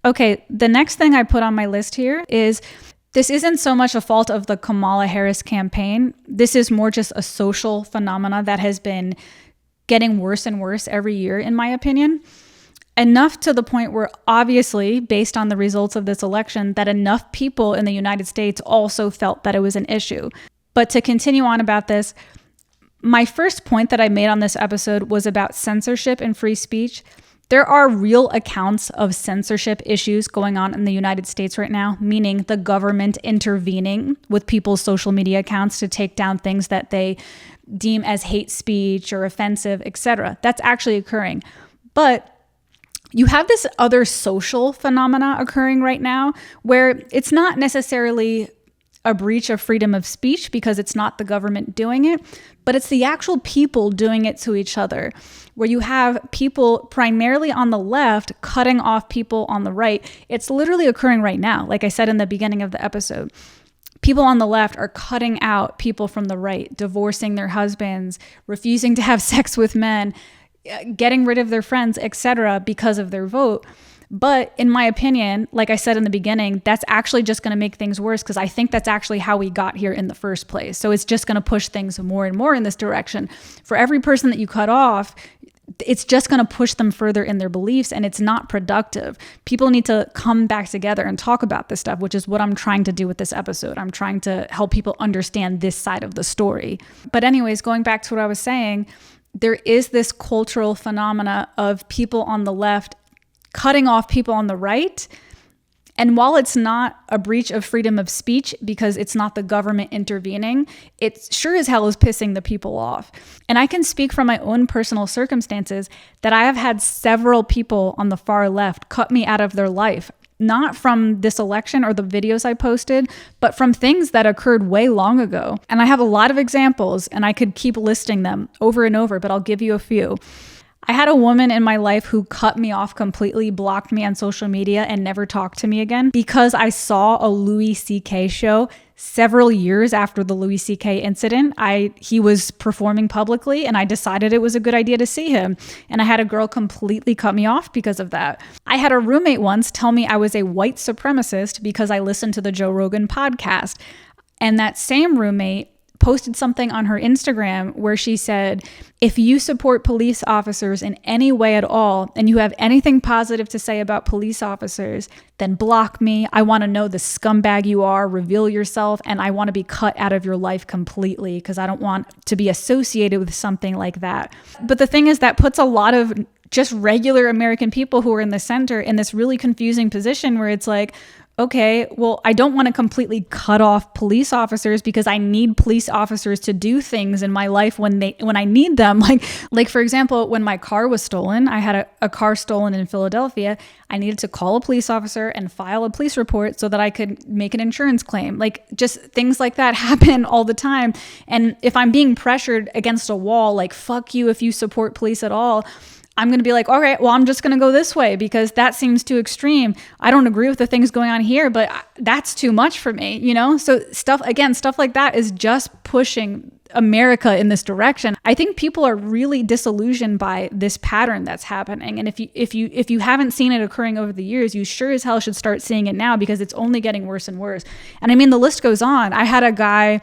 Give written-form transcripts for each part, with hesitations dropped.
Okay, the next thing I put on my list here is this isn't so much a fault of the Kamala Harris campaign. This is more just a social phenomena that has been getting worse and worse every year, in my opinion. Enough to the point where, obviously, based on the results of this election, that enough people in the United States also felt that it was an issue. But to continue on about this, my first point that I made on this episode was about censorship and free speech. There are real accounts of censorship issues going on in the United States right now, meaning the government intervening with people's social media accounts to take down things that they deem as hate speech or offensive, etc. That's actually occurring. But you have this other social phenomena occurring right now where it's not necessarily a breach of freedom of speech because it's not the government doing it, but it's the actual people doing it to each other, where you have people primarily on the left cutting off people on the right. It's literally occurring right now. Like I said in the beginning of the episode, people on the left are cutting out people from the right, divorcing their husbands, refusing to have sex with men, getting rid of their friends, etc., because of their vote. But in my opinion, like I said in the beginning, that's actually just going to make things worse because I think that's actually how we got here in the first place. So it's just going to push things more and more in this direction. For every person that you cut off, it's just going to push them further in their beliefs, and it's not productive. People need to come back together and talk about this stuff, which is what I'm trying to do with this episode. I'm trying to help people understand this side of the story. But anyways, going back to what I was saying, there is this cultural phenomena of people on the left cutting off people on the right. And while it's not a breach of freedom of speech because it's not the government intervening, it sure as hell is pissing the people off. And I can speak from my own personal circumstances that I have had several people on the far left cut me out of their life, not from this election or the videos I posted, but from things that occurred way long ago. And I have a lot of examples, and I could keep listing them over and over, but I'll give you a few. I had a woman in my life who cut me off completely, blocked me on social media, and never talked to me again because I saw a Louis C.K. show several years after the Louis C.K. incident. He was performing publicly, and I decided it was a good idea to see him. And I had a girl completely cut me off because of that. I had a roommate once tell me I was a white supremacist because I listened to the Joe Rogan podcast. And that same roommate posted something on her Instagram where she said, if you support police officers in any way at all, and you have anything positive to say about police officers, then block me. I want to know the scumbag you are, reveal yourself, and I want to be cut out of your life completely because I don't want to be associated with something like that. But the thing is, that puts a lot of just regular American people who are in the center in this really confusing position where it's like, okay, well, I don't want to completely cut off police officers because I need police officers to do things in my life when I need them. Like for example, when my car was stolen, I had a car stolen in Philadelphia. I needed to call a police officer and file a police report so that I could make an insurance claim. Like just things like that happen all the time. And if I'm being pressured against a wall, like fuck you if you support police at all, I'm going to be like, all right, well, I'm just going to go this way because that seems too extreme. I don't agree with the things going on here, but that's too much for me, you know? So stuff like that is just pushing America in this direction. I think people are really disillusioned by this pattern that's happening. And if you haven't seen it occurring over the years, you sure as hell should start seeing it now because it's only getting worse and worse. And I mean, the list goes on. I had a guy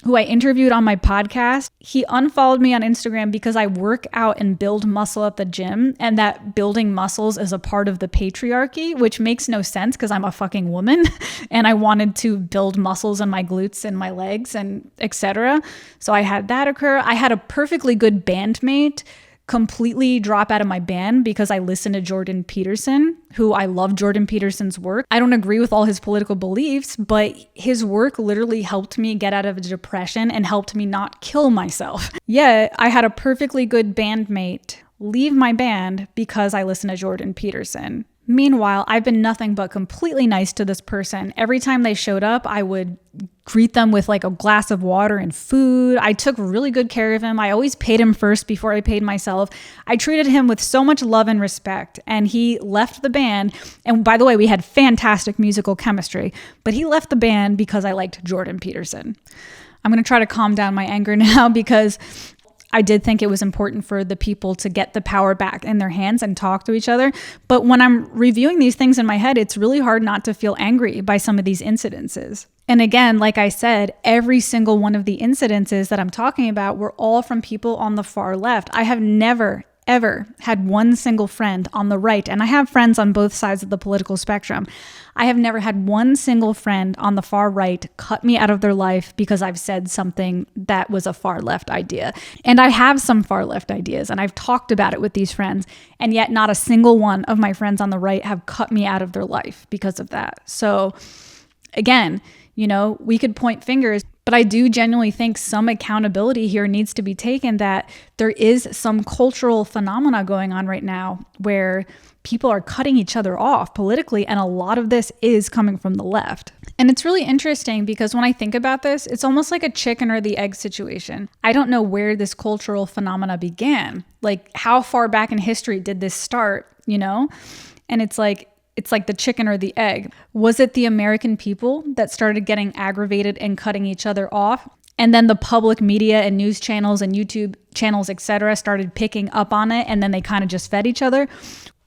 who I interviewed on my podcast. He unfollowed me on Instagram because I work out and build muscle at the gym, and that building muscles is a part of the patriarchy, which makes no sense because I'm a fucking woman and I wanted to build muscles in my glutes and my legs and etc. So I had that occur. I had a perfectly good bandmate completely drop out of my band because I listened to Jordan Peterson, who I love Jordan Peterson's work. I don't agree with all his political beliefs, but his work literally helped me get out of a depression and helped me not kill myself. Yet I had a perfectly good bandmate leave my band because I listened to Jordan Peterson. Meanwhile, I've been nothing but completely nice to this person. Every time they showed up, I would greet them with like a glass of water and food. I took really good care of him. I always paid him first before I paid myself. I treated him with so much love and respect, and he left the band. And by the way, we had fantastic musical chemistry, but he left the band because I liked Jordan Peterson. I'm going to try to calm down my anger now because I did think it was important for the people to get the power back in their hands and talk to each other. But when I'm reviewing these things in my head, it's really hard not to feel angry by some of these incidences. And again, like I said, every single one of the incidences that I'm talking about were all from people on the far left. I have never, ever had one single friend on the right, and I have friends on both sides of the political spectrum. I have never had one single friend on the far right cut me out of their life because I've said something that was a far left idea. And I have some far left ideas, and I've talked about it with these friends, and yet not a single one of my friends on the right have cut me out of their life because of that. So again, we could point fingers, but I do genuinely think some accountability here needs to be taken, that there is some cultural phenomena going on right now where people are cutting each other off politically, and a lot of this is coming from the left. And it's really interesting because when I think about this, it's almost like a chicken or the egg situation. I don't know where this cultural phenomena began. Like, how far back in history did this start, And it's like the chicken or the egg. Was it the American people that started getting aggravated and cutting each other off? And then the public media and news channels and YouTube channels, etc., started picking up on it, and then they kind of just fed each other?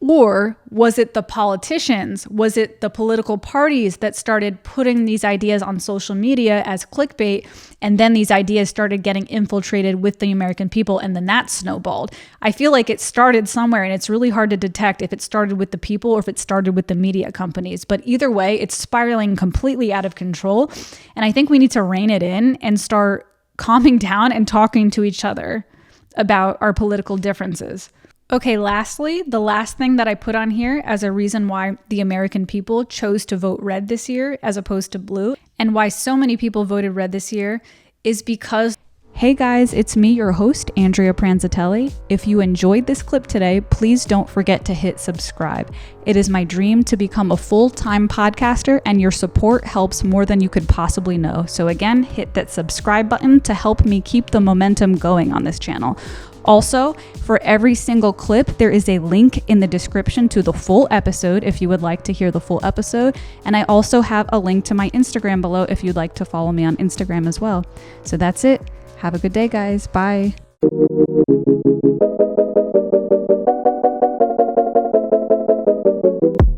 Or was it the politicians? Was it the political parties that started putting these ideas on social media as clickbait, and then these ideas started getting infiltrated with the American people, and then that snowballed? I feel like it started somewhere, and it's really hard to detect if it started with the people or if it started with the media companies. But either way, it's spiraling completely out of control, and I think we need to rein it in and start calming down and talking to each other about our political differences. Okay, lastly, the last thing that I put on here as a reason why the American people chose to vote red this year as opposed to blue, and why so many people voted red this year, is because... Hey guys, it's me, your host, Andrea Pranzatelli. If you enjoyed this clip today, please don't forget to hit subscribe. It is my dream to become a full-time podcaster, and your support helps more than you could possibly know. So again, hit that subscribe button to help me keep the momentum going on this channel. Also, for every single clip, there is a link in the description to the full episode if you would like to hear the full episode. And I also have a link to my Instagram below if you'd like to follow me on Instagram as well. So that's it. Have a good day, guys. Bye.